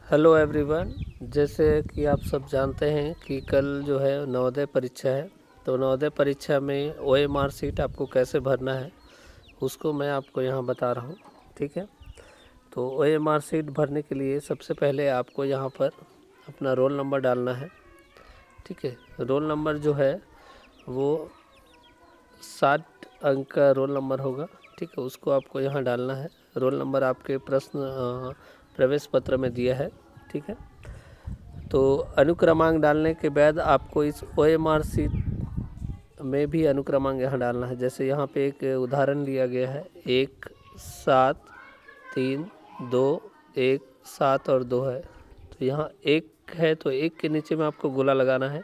Hello everyone. जैसे कि आप सब जानते हैं कि कल जो है नवोदय परीक्षा है। तो नवोदय परीक्षा में ओएमआर सीट आपको कैसे भरना है उसको मैं आपको यहाँ बता रहा हूँ। ठीक है, तो ओएमआर सीट भरने के लिए सबसे पहले आपको यहाँ पर अपना रोल नंबर डालना है। ठीक है, रोल नंबर जो है वो 60 अंक का रोल नंबर होगा। ठीक है, उसको आपको यहाँ डालना है। रोल नंबर आपके प्रवेश पत्र में दिया है। ठीक है, तो अनुक्रमांक डालने के बाद आपको इस ओएमआर सीट में भी अनुक्रमांक यहाँ डालना है। जैसे यहाँ पे एक उदाहरण लिया गया है 1 7 3 2 1 7 और 2 है। तो यहाँ 1 है तो 1 के नीचे में आपको गोला लगाना है।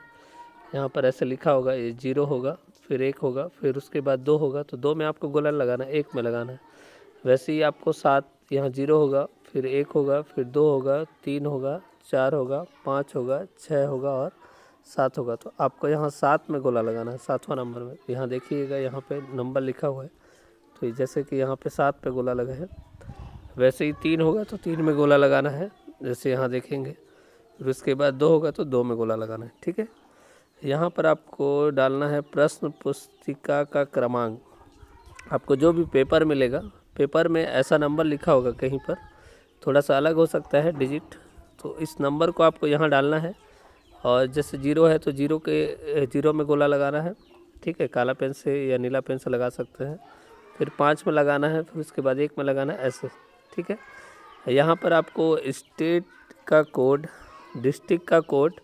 यहाँ पर ऐसे लिखा होगा, ये 0 होगा, फिर 1 होगा, फिर उसके बाद 2 होगा, तो 2 में आपको गोला लगाना है, 1 में लगाना है। वैसे ही आपको 7 यहाँ 0 होगा, फिर 1 होगा, फिर 2 होगा, 3 होगा, 4 होगा, 5 होगा, 6 होगा और 7 होगा। तो आपको यहाँ 7 में गोला लगाना है, 7वां नंबर में। यहाँ देखिएगा, यहाँ पे नंबर लिखा हुआ है। तो जैसे कि यहाँ पे 7 पे गोला लगा है, वैसे ही 3 होगा तो 3 में गोला लगाना है, जैसे यहाँ देखेंगे। फिर उसके बाद 2 होगा तो 2 में गोला लगाना है। ठीक है, यहाँ पर आपको डालना है प्रश्न पुस्तिका का क्रमांक। आपको जो भी पेपर मिलेगा, पेपर में ऐसा नंबर लिखा होगा, कहीं पर थोड़ा सा अलग हो सकता है डिजिट, तो इस नंबर को आपको यहाँ डालना है। और जैसे 0 है तो 0 में गोला लगाना है। ठीक है, काला पेन से या नीला पेन से लगा सकते हैं। फिर 5 में लगाना है, फिर उसके बाद 1 में लगाना है, ऐसे। ठीक है, यहाँ पर आपको स्टेट का कोड, डिस्ट्रिक्ट का कोड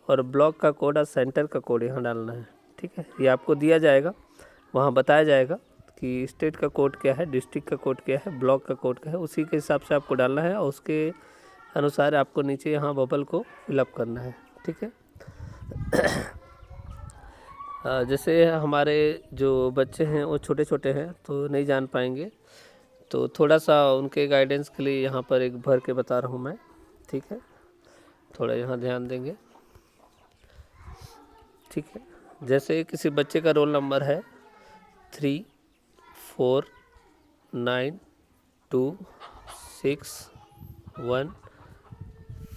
और ब्लॉक का कोड और सेंटर का कोड यहाँ डालना है। ठीक है, ये आपको दिया जाएगा, वहाँ बताया जाएगा कि स्टेट का कोड क्या है, डिस्ट्रिक्ट का कोड क्या है, ब्लॉक का कोड क्या है, उसी के हिसाब से आपको डालना है और उसके अनुसार आपको नीचे यहाँ बबल को फिलअप करना है। ठीक है, जैसे हमारे जो बच्चे हैं वो छोटे छोटे हैं तो नहीं जान पाएंगे, तो थोड़ा सा उनके गाइडेंस के लिए यहाँ पर एक भर के बता रहा हूँ मैं। ठीक है, थोड़ा यहाँ ध्यान देंगे। ठीक है, जैसे किसी बच्चे का रोल नंबर है 3 4 9 2 6 1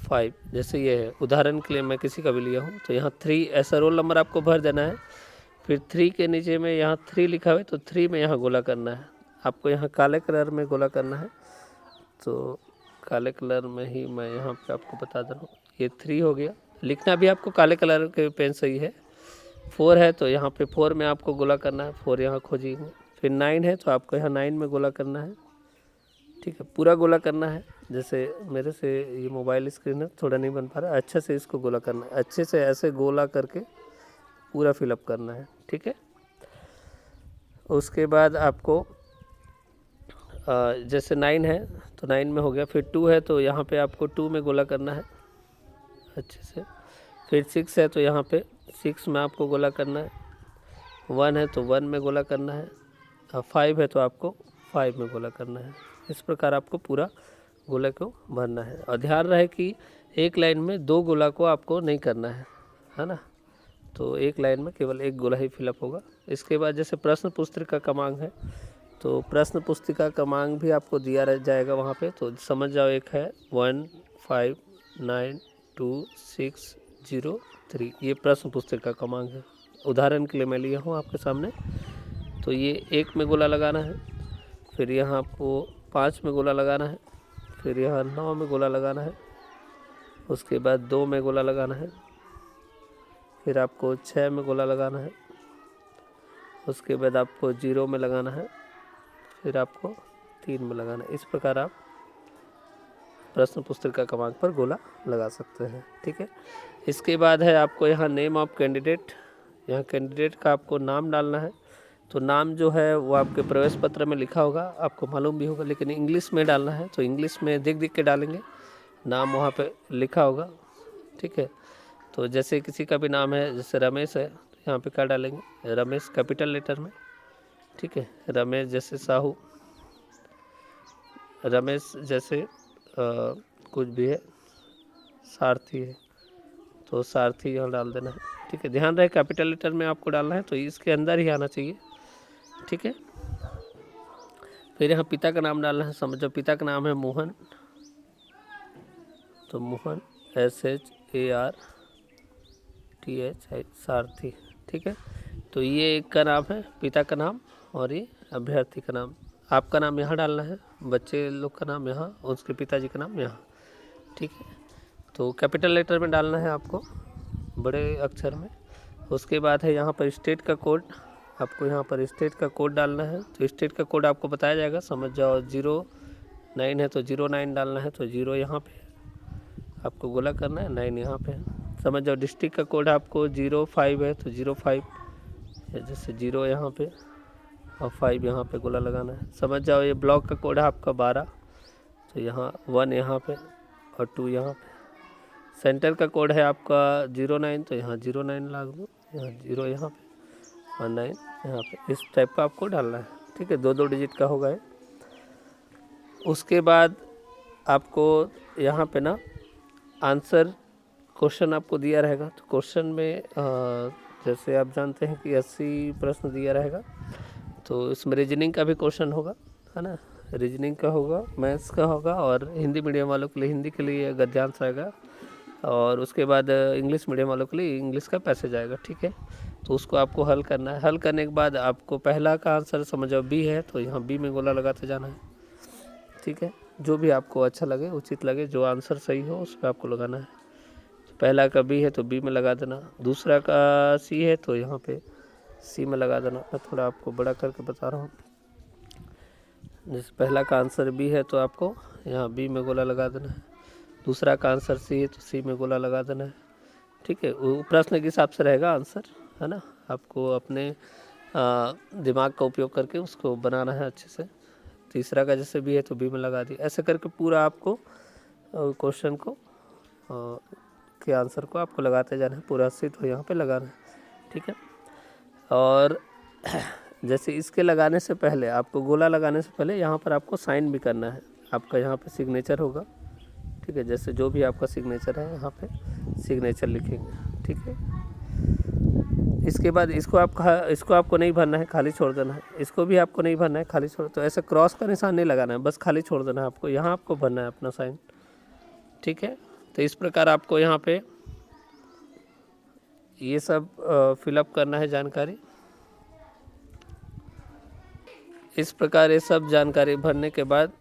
5, जैसे ये है, उदाहरण के लिए मैं किसी का भी लिया हूँ। तो यहाँ 3 ऐसा रोल नंबर आपको भर देना है। फिर 3 के नीचे में यहाँ 3 लिखा हुआ है तो 3 में यहाँ गोला करना है। आपको यहाँ काले कलर में गोला करना है, तो काले कलर में ही मैं यहाँ पे आपको बता दे रहा हूँ। ये 3 हो गया, लिखना भी आपको काले कलर के पेन से ही है। 4 है तो यहाँ पे 4 में आपको गोला करना है, 4 यहाँ खोजिएगा। फिर 9 है तो आपको यहाँ 9 में गोला करना है। ठीक है, पूरा गोला करना है। जैसे मेरे से ये मोबाइल स्क्रीन है, थोड़ा नहीं बन पा रहा, अच्छे से इसको गोला करना है, अच्छे से ऐसे गोला करके पूरा फिलअप करना है। ठीक है, उसके बाद आपको जैसे 9 है तो 9 में हो गया, फिर 2 है तो यहाँ पे आपको 2 में गोला करना है अच्छे से। फिर 6 है तो यहाँ पे 6 में आपको गोला करना है। 1 है तो 1 में गोला करना है, और 5 है तो आपको 5 में गोला करना है। इस प्रकार आपको पूरा गोला को भरना है। और ध्यान रहे कि एक लाइन में 2 गोला को आपको नहीं करना है ना। तो एक लाइन में केवल 1 गोला ही फिलअप होगा। इसके बाद जैसे प्रश्न पुस्तिका क्रमांक है, तो प्रश्न पुस्तिका क्रमांक भी आपको दिया रह जाएगा वहाँ पे, तो समझ जाओ। एक है 1 5 9 2 6 0 3, ये प्रश्न पुस्तिका क्रमांक है। उदाहरण के लिए मैं लिया हूँ आपके सामने। तो ये 1 में गोला लगाना है, फिर यहाँ आपको 5 में गोला लगाना है, फिर यहाँ 9 में गोला लगाना है, उसके बाद 2 में गोला लगाना है, फिर आपको 6 में गोला लगाना है, उसके बाद आपको 0 में लगाना है, फिर आपको 3 में लगाना है। इस प्रकार आप प्रश्न पुस्तिका क्रमांक पर गोला लगा सकते हैं। ठीक है, इसके बाद है आपको यहाँ नेम ऑफ कैंडिडेट। यहाँ कैंडिडेट का आपको नाम डालना है। तो नाम जो है वो आपके प्रवेश पत्र में लिखा होगा, आपको मालूम भी होगा, लेकिन इंग्लिश में डालना है, तो इंग्लिश में देख देख के डालेंगे, नाम वहाँ पे लिखा होगा। ठीक है, तो जैसे किसी का भी नाम है, जैसे रमेश है, तो यहाँ पे क्या डालेंगे, रमेश कैपिटल लेटर में। ठीक है, रमेश जैसे साहू, रमेश जैसे कुछ भी है, सारथी है तो सारथी यहाँ डाल देना है। ठीक है, ध्यान रहे कैपिटल लेटर में आपको डालना है, तो इसके अंदर ही आना चाहिए। ठीक है, फिर यहाँ पिता का नाम डालना है। समझो पिता का नाम है मोहन, तो मोहन SHARTHI सारथी, ठीक है। तो ये एक का नाम है, पिता का नाम, और ये अभ्यर्थी का नाम। आपका नाम यहाँ डालना है, बच्चे लोग का नाम यहाँ, उसके पिताजी का नाम यहाँ, ठीक है। तो कैपिटल लेटर में डालना है आपको, बड़े अक्षर में। उसके बाद है यहाँ पर स्टेट का कोड, आपको यहाँ पर स्टेट का कोड डालना है। तो स्टेट का कोड आपको बताया जाएगा, समझ जाओ। 09 है तो 09 डालना है, तो 0 यहाँ पे आपको गोला करना है, 9 यहाँ पे समझ जाओ। डिस्ट्रिक्ट का कोड आपको 05 है तो 05, जैसे 0 यहाँ पे और 5 यहाँ पे गोला लगाना है, समझ जाओ। ये ब्लॉक का कोड है आपका 12, तो यहाँ 1 यहाँ पे और 2 यहाँ पे। सेंटर का कोड है आपका 09, तो यहाँ 09 लगा दो, यहाँ 0 यहाँ पे और 9 यहाँ पे। इस टाइप का आपको डालना है, ठीक है। 2-2 डिजिट का होगा ये। उसके बाद आपको यहाँ पे ना आंसर क्वेश्चन आपको दिया रहेगा। तो क्वेश्चन में जैसे आप जानते हैं कि 80 प्रश्न दिया रहेगा, तो इसमें रीजनिंग का भी क्वेश्चन होगा, है ना। रीजनिंग का होगा, मैथ्स का होगा, और हिंदी मीडियम वालों के लिए हिंदी के लिए गद्यांश आएगा, और उसके बाद इंग्लिश मीडियम वालों के लिए इंग्लिश का पैसेज आएगा, ठीक है। तो उसको आपको हल करना है। हल करने के बाद आपको पहला का आंसर समझो बी है, तो यहाँ बी में गोला लगाते जाना है, ठीक है। जो भी आपको अच्छा लगे, उचित लगे, जो आंसर सही हो उस पर आपको लगाना है। तो पहला का बी है तो बी में लगा देना, दूसरा का सी है तो यहाँ पे सी में लगा देना। मैं थोड़ा आपको बड़ा करके बता रहा हूँ। जैसे पहला का आंसर बी है तो आपको यहाँ बी में गोला लगा देना है, दूसरा का आंसर सी है तो सी में गोला लगा देना है, ठीक है। वो प्रश्न के हिसाब से रहेगा आंसर, है ना। आपको अपने दिमाग का उपयोग करके उसको बनाना है अच्छे से। तीसरा का जैसे बी है तो बी में लगा दी, ऐसे करके पूरा आपको क्वेश्चन को के आंसर को आपको लगाते जाना है। पूरा सी तो यहाँ पे लगाना है, ठीक है। और जैसे इसके लगाने से पहले, आपको गोला लगाने से पहले यहाँ पर आपको साइन भी करना है। आपका यहाँ पे सिग्नेचर होगा, ठीक है। जैसे जो भी आपका सिग्नेचर है यहाँ पे सिग्नेचर लिखेंगे, ठीक है। इसके बाद इसको आपको नहीं भरना है, खाली छोड़ देना है। इसको भी आपको नहीं भरना है, खाली छोड़। तो ऐसे क्रॉस का निशान नहीं लगाना है, बस खाली छोड़ देना है आपको। यहाँ आपको भरना है अपना साइन, ठीक है। तो इस प्रकार आपको यहाँ पे ये सब फिलअप करना है जानकारी। इस प्रकार ये सब जानकारी भरने के बाद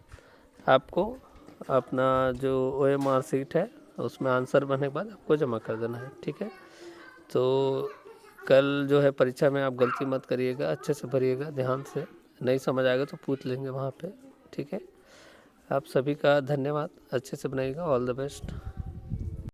आपको अपना जो OMR शीट है उसमें आंसर भरने के बाद आपको जमा कर देना है, ठीक है। तो कल जो है परीक्षा में आप गलती मत करिएगा, अच्छे से भरिएगा, ध्यान से। नहीं समझ आएगा तो पूछ लेंगे वहाँ पे, ठीक है। आप सभी का धन्यवाद, अच्छे से बनाइएगा। All the best.